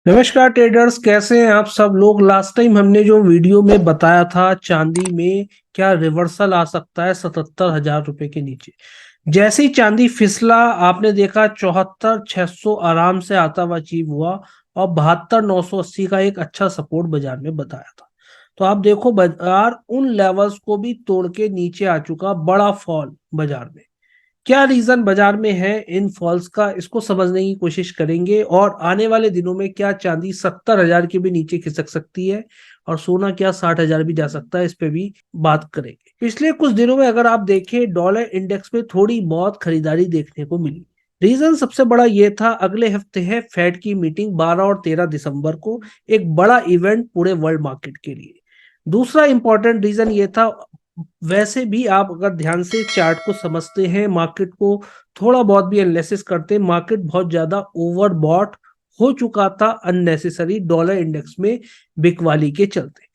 नमस्कार ट्रेडर्स, कैसे हैं आप सब लोग। लास्ट टाइम हमने जो वीडियो में बताया था चांदी में क्या रिवर्सल आ सकता है 77,000 रुपए के नीचे। जैसे ही चांदी फिसला, आपने देखा 74,600 आराम से आता हुआ अचीव हुआ और 72,980 का एक अच्छा सपोर्ट बाजार में बताया था। तो आप देखो बाजार उन लेवल्स को भी तोड़ के नीचे आ चुका, बड़ा फॉल बाजार में। क्या रीजन बाजार में है इन फॉल्स का, इसको समझने की कोशिश करेंगे। और आने वाले दिनों में क्या चांदी 70,000 के भी नीचे खिसक सकती है और सोना क्या 60,000 भी जा सकता है, इस पे भी बात करेंगे। पिछले कुछ दिनों में अगर आप देखें, डॉलर इंडेक्स में थोड़ी बहुत खरीदारी देखने को मिली। रीजन सबसे बड़ा ये था, अगले हफ्ते है फेड की मीटिंग 12 और 13 दिसंबर को, एक बड़ा इवेंट पूरे वर्ल्ड मार्केट के लिए। दूसरा इंपॉर्टेंट रीजन ये था, वैसे भी आप अगर ध्यान से चार्ट को समझते हैं, मार्केट को थोड़ा बहुत भी एनालिसिस करते हैं, मार्केट बहुत ज्यादा ओवरबॉट हो चुका था अननेसेसरी डॉलर इंडेक्स में बिकवाली के चलते।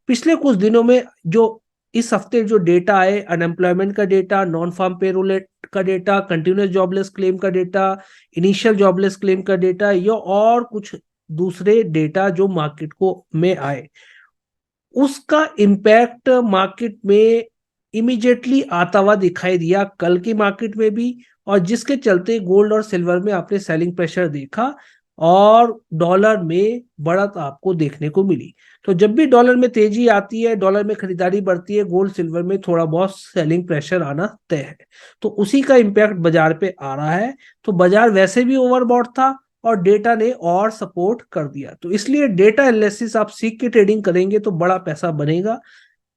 पिछले कुछ दिनों में जो इस हफ्ते जो डेटा आए, अनएम्प्लॉयमेंट का डेटा, नॉन फार्म पेरोल का डेटा, कंटिन्यूस जॉबलेस क्लेम का डेटा, इनिशियल जॉबलेस क्लेम का डेटा, या और कुछ दूसरे डेटा जो मार्केट को में आए, उसका इम्पैक्ट मार्केट में इमीडिएटली आता हुआ दिखाई दिया कल की मार्केट में भी। और जिसके चलते गोल्ड और सिल्वर में आपने सेलिंग प्रेशर देखा और डॉलर में बढ़त आपको देखने को मिली। तो जब भी डॉलर में तेजी आती है, डॉलर में खरीदारी बढ़ती है, गोल्ड सिल्वर में थोड़ा बहुत सेलिंग प्रेशर आना तय है। तो उसी का इम्पैक्ट बाजार पे आ रहा है। तो बाजार वैसे भी ओवरबॉट था और डेटा ने और सपोर्ट कर दिया, तो इसलिए डेटा एनालिसिस आप सीख के ट्रेडिंग करेंगे तो बड़ा पैसा बनेगा।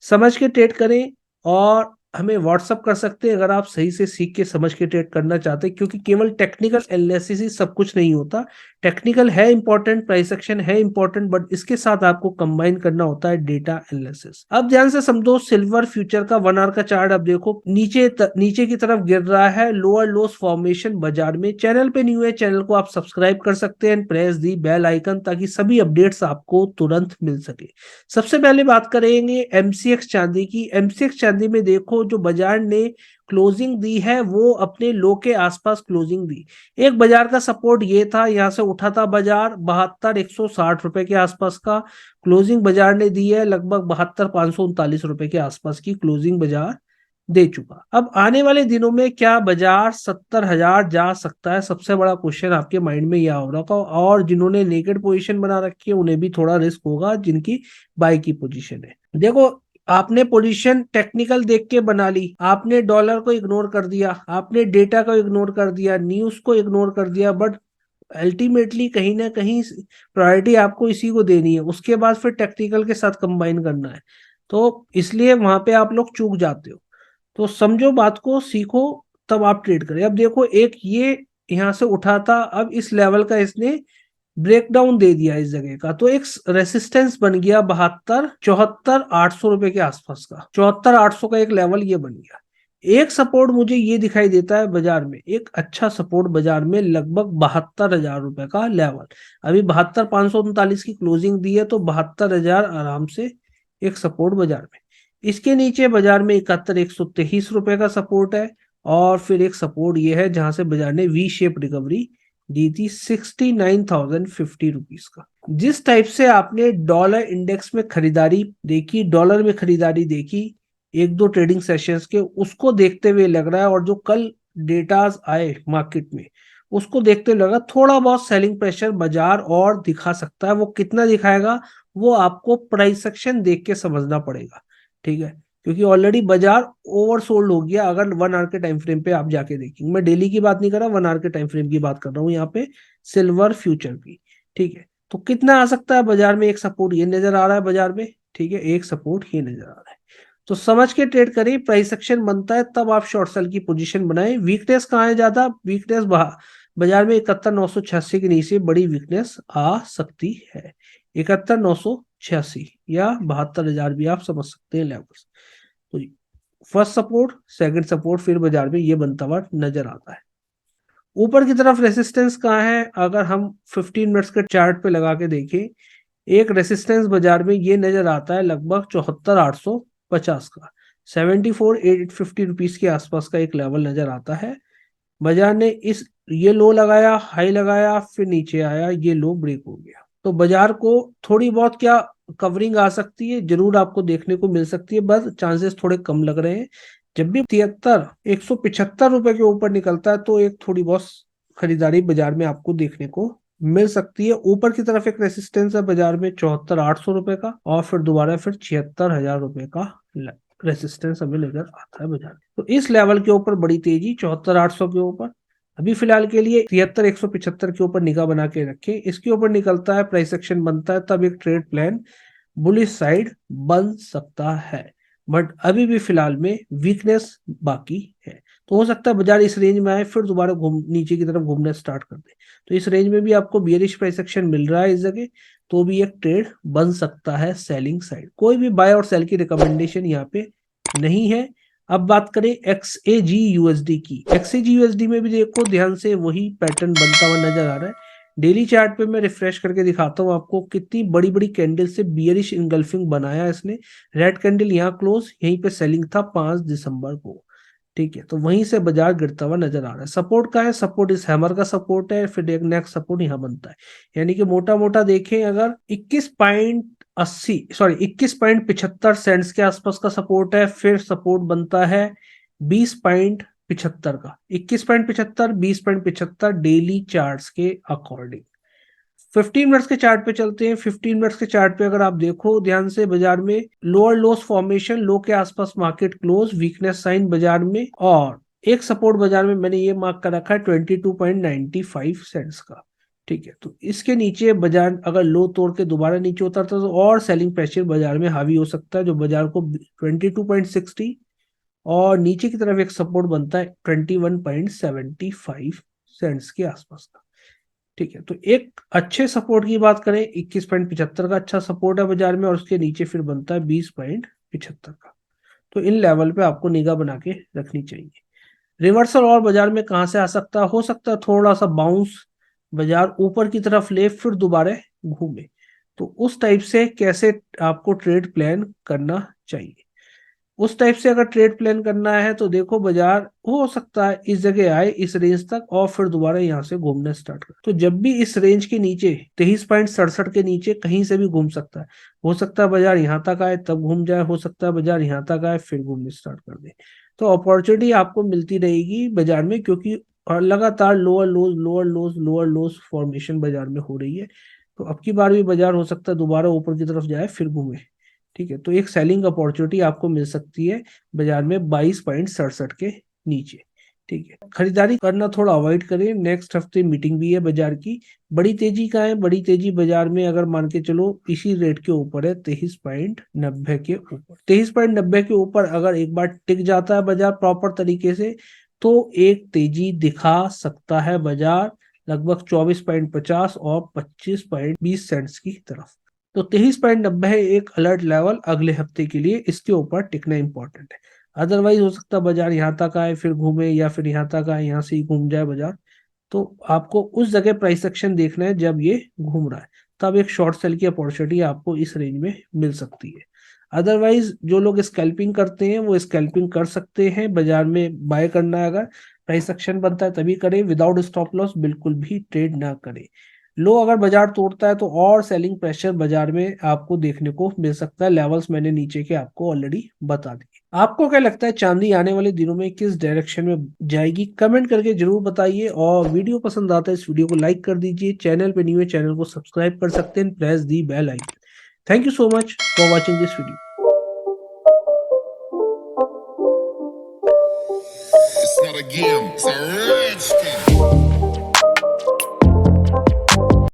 समझ के ट्रेड करें और हमें व्हाट्सअप कर सकते हैं अगर आप सही से सीख के समझ के ट्रेड करना चाहते हैं, क्योंकि केवल टेक्निकल एनालिसिस ही सब कुछ नहीं होता। टेक्निकल है इंपॉर्टेंट, प्राइस एक्शन है इंपॉर्टेंट, बट इसके साथ आपको कंबाइन करना होता है डेटा एनालिसिस। अब ध्यान से समझो, सिल्वर फ्यूचर का 1 आवर का चार्ट अब देखो, नीचे की तरफ गिर रहा है, लोअर लोस फॉर्मेशन बाजार में। चैनल पे न्यू है, चैनल को आप सब्सक्राइब कर सकते हैं, प्रेस दी बेल आइकन ताकि सभी अपडेट्स आपको तुरंत मिल सके। सबसे पहले बात करेंगे एमसीएक्स चांदी की। एमसीएक्स चांदी में देखो, जो बाजार ने क्लोजिंग दी है वो अपने लो के आसपास क्लोजिंग दी। एक बाजार का सपोर्ट ये था, यहां से उठा था बाजार 72,160 रुपए के आसपास का क्लोजिंग बाजार ने दी है, लगभग 72,539 रुपए के आसपास की क्लोजिंग बाजार दे चुका। अब आने वाले दिनों में क्या बाजार 70,000 जा सकता है, सबसे बड़ा क्वेश्चन आपके माइंड में यह हो रहा था। और जिन्होंने नेकेड पोजीशन बना रखी है उन्हें भी थोड़ा रिस्क होगा, जिनकी बाई की पोजीशन है। देखो, आपने पोजीशन टेक्निकल देख के बना ली, आपने डॉलर को इग्नोर कर दिया, आपने डेटा को इग्नोर कर दिया, न्यूज को इग्नोर कर दिया, बट अल्टीमेटली कहीं ना कहीं प्रायोरिटी आपको इसी को देनी है, उसके बाद फिर टेक्निकल के साथ कंबाइन करना है। तो इसलिए वहां पे आप लोग चूक जाते हो। तो समझो बात को, सीखो, तब आप ट्रेड करें। अब देखो, एक ये यहां से उठा था, अब इस लेवल का इसने ब्रेकडाउन दे दिया इस जगह का, तो एक रेसिस्टेंस बन गया 72, 74, 800 रुपए के आसपास का। 74, 800 का एक लेवल ये बन गया। एक सपोर्ट मुझे ये दिखाई देता है बाजार में, एक अच्छा सपोर्ट बाजार में, लगभग 72,000 रुपए का लेवल। अभी 72,539 की क्लोजिंग दी है, तो 72,000 आराम से एक सपोर्ट बाजार में। इसके नीचे बाजार में 71,123 रुपए का सपोर्ट है। और फिर एक सपोर्ट ये है जहां से बाजार ने वी शेप रिकवरी दी थी 69,050 रुपीज का। जिस टाइप से आपने डॉलर इंडेक्स में खरीदारी देखी, डॉलर में खरीदारी देखी एक दो ट्रेडिंग सेशंस के, उसको देखते हुए लग रहा है, और जो कल डेटाज आए मार्केट में उसको देखते हुए लगा थोड़ा बहुत सेलिंग प्रेशर बाजार और दिखा सकता है। वो कितना दिखाएगा वो आपको प्राइस सेक्शन देख के समझना पड़ेगा, ठीक है। क्योंकि ऑलरेडी बाजार ओवरसोल्ड हो गया। अगर 1 आवर के टाइम फ्रेम पे आप जाके देखेंगे, मैं डेली की बात नहीं कर रहा, 1 आवर के टाइम फ्रेम की बात कर रहा हूँ यहाँ पे, सिल्वर फ्यूचर की, ठीक है। तो कितना आ सकता है बाजार में, एक सपोर्ट ये नजर आ रहा है बाजार में, ठीक है, एक सपोर्ट ये नजर आ रहा है। तो समझ के ट्रेड करिए, प्राइस एक्शन बनता है तब आप शॉर्ट सेल की पोजीशन बनाए। वीकनेस कहाँ है ज्यादा, वीकनेस बाजार में 71,986 के नीचे बड़ी वीकनेस आ सकती है। 71,986 या 72,000 भी आप समझ सकते हैं लेवल्स। तो फर्स्ट सपोर्ट, सेकंड सपोर्ट, फिर बाजार में ये बनता हुआ नजर आता है। ऊपर की तरफ रेसिस्टेंस कहाँ है, अगर हम 15 मिनट्स के चार्ट पे लगा के देखें, एक रेसिस्टेंस बाजार में ये नजर आता है लगभग 74,850 का। 74,850 रुपीज के आसपास का एक लेवल नजर आता है। बाजार ने इस ये लो लगाया, हाई लगाया, फिर नीचे आया, ये लो ब्रेक हो गया। तो बाजार को थोड़ी बहुत क्या कवरिंग आ सकती है, जरूर आपको देखने को मिल सकती है, बस चांसेस थोड़े कम लग रहे हैं। जब भी 175 के ऊपर निकलता है तो एक थोड़ी बहुत खरीदारी बाजार में आपको देखने को मिल सकती है। ऊपर की तरफ एक रेसिस्टेंस है बाजार में 74,800 का, और फिर दोबारा फिर 76,000 का रेसिस्टेंस हमें नजर आता है बाजार में। तो इस लेवल के ऊपर बड़ी तेजी 74,800 के ऊपर। अभी फिलहाल के लिए 73,175 के ऊपर निगाह बना के रखें। इसके ऊपर निकलता है, प्राइस एक्शन बनता है, तब एक ट्रेड प्लान बुलिश साइड बन सकता है। बट अभी भी फिलहाल में वीकनेस बाकी है, तो हो सकता है बाजार इस रेंज में आए फिर दोबारा घूम नीचे की तरफ घूमना स्टार्ट कर दे। तो इस रेंज में भी आपको बियरिश प्राइस एक्शन मिल रहा है इस जगह, तो भी एक ट्रेड बन सकता है सेलिंग साइड। कोई भी बाय और सेल की रिकमेंडेशन यहाँ पे नहीं है। अब बात करें XAG USD की। XAG USD में भी देखो ध्यान से वही पैटर्न बनता हुआ नजर आ रहा है। डेली चार्ट पे मैं रिफ्रेश करके दिखाता हूँ आपको, कितनी बड़ी बड़ी कैंडल से बियरिश इंगल्फिंग बनाया इसने। रेड कैंडल यहाँ क्लोज, यहीं पे सेलिंग था 5 दिसंबर को। ठीक है, तो वहीं से बाजार गिरता हुआ नजर आ रहा है। सपोर्ट का है, सपोर्ट इस हैमर का सपोर्ट है, फिर एक नेक्स्ट सपोर्ट यहाँ बनता है। यानी कि मोटा मोटा देखें अगर 21.75 के आसपास का सपोर्ट है, फिर सपोर्ट बनता है 20.75 का। 21.75, 20.75 डेली चार्ट्स के अकॉर्डिंग। 15 मिनट्स के चार्ट पे चलते हैं। 15 मिनट्स के चार्ट पे अगर आप देखो ध्यान से, बाजार में लोअर लोस फॉर्मेशन, लो के आसपास मार्केट क्लोज, वीकनेस साइन बाजार में, और एक सपोर्ट बाजार में मैंने ये मार्क कर रखा है 22.95 सेंट्स का। ठीक है, तो इसके नीचे बाजार अगर लो तोड़ के दोबारा नीचे उतरता तो और सेलिंग प्रेशर बाजार में हावी हो सकता है, जो बाजार को 22.60, और नीचे की तरफ एक सपोर्ट बनता है 21.75 सेंट्स के आसपास का। ठीक है, तो एक अच्छे सपोर्ट की बात करें, 21.75 का अच्छा सपोर्ट है बाजार में, और उसके नीचे फिर बनता है 20.75 का। तो इन लेवल पे आपको निगाह बना के रखनी चाहिए। रिवर्सल और बाजार में कहां से आ सकता है? हो सकता है थोड़ा सा बाउंस बाजार ऊपर की तरफ ले, फिर दोबारा घूमे। तो उस टाइप से कैसे आपको ट्रेड प्लान करना चाहिए? उस टाइप से अगर ट्रेड प्लान करना है तो देखो, बाजार हो सकता है इस जगह आए इस रेंज तक, और फिर दोबारा यहाँ से घूमना स्टार्ट कर। तो जब भी इस रेंज के नीचे 23.67 के नीचे कहीं से भी घूम सकता है। हो सकता है बाजार यहाँ तक आए तब घूम जाए, हो सकता है बाजार यहाँ तक आए फिर घूमने स्टार्ट कर दे। तो अपॉर्चुनिटी आपको मिलती रहेगी बाजार में, क्योंकि लगातार लोअर लोज लोअर लोज लोअर लोज फॉर्मेशन बाजार में हो रही है। तो अब की बार भी बाजार हो सकता है दोबारा ऊपर की तरफ जाए फिर घूमे। ठीक है, तो एक सेलिंग अपॉर्चुनिटी आपको मिल सकती है बाजार में 22.67 के नीचे। ठीक है, खरीदारी करना थोड़ा अवॉइड करें। नेक्स्ट हफ्ते मीटिंग भी है बाजार की। बड़ी तेजी का है, बड़ी तेजी बाजार में अगर मान के चलो इसी रेट के ऊपर है, 23.90 के ऊपर। 23.90 के ऊपर अगर एक बार टिक जाता है बाजार प्रॉपर तरीके से, तो एक तेजी दिखा सकता है बाजार लगभग 24.50 और 25.20 सेंट्स की तरफ। तो 23.90 है एक अलर्ट लेवल अगले हफ्ते के लिए, इसके ऊपर टिकना इंपॉर्टेंट है। अदरवाइज हो सकता है बाजार यहाँ तक आए फिर घूमे, या फिर यहाँ तक आए यहाँ से ही घूम जाए बाजार। तो आपको उस जगह प्राइस एक्शन देखना है जब ये घूम रहा है, तब एक शॉर्ट सेल की अपॉर्चुनिटी आपको इस रेंज में मिल सकती है। अदरवाइज जो लोग स्कैल्पिंग करते हैं वो स्कैल्पिंग कर सकते हैं। बाजार में बाय करना है अगर प्राइस एक्शन बनता है तभी करें, विदाउट स्टॉप लॉस बिल्कुल भी ट्रेड ना करें। लो अगर बाजार तोड़ता है तो और सेलिंग प्रेशर बाजार में आपको देखने को मिल सकता है। लेवल्स मैंने नीचे के आपको ऑलरेडी बता दिए। आपको क्या लगता है चांदी आने वाले दिनों में किस डायरेक्शन में जाएगी? कमेंट करके जरूर बताइए, और वीडियो पसंद आता है इस वीडियो को लाइक कर दीजिए। चैनल पे न्यू है, चैनल को सब्सक्राइब कर सकते हैं, press the bell icon. Thank you so much for watching this video. It's not a game, it's a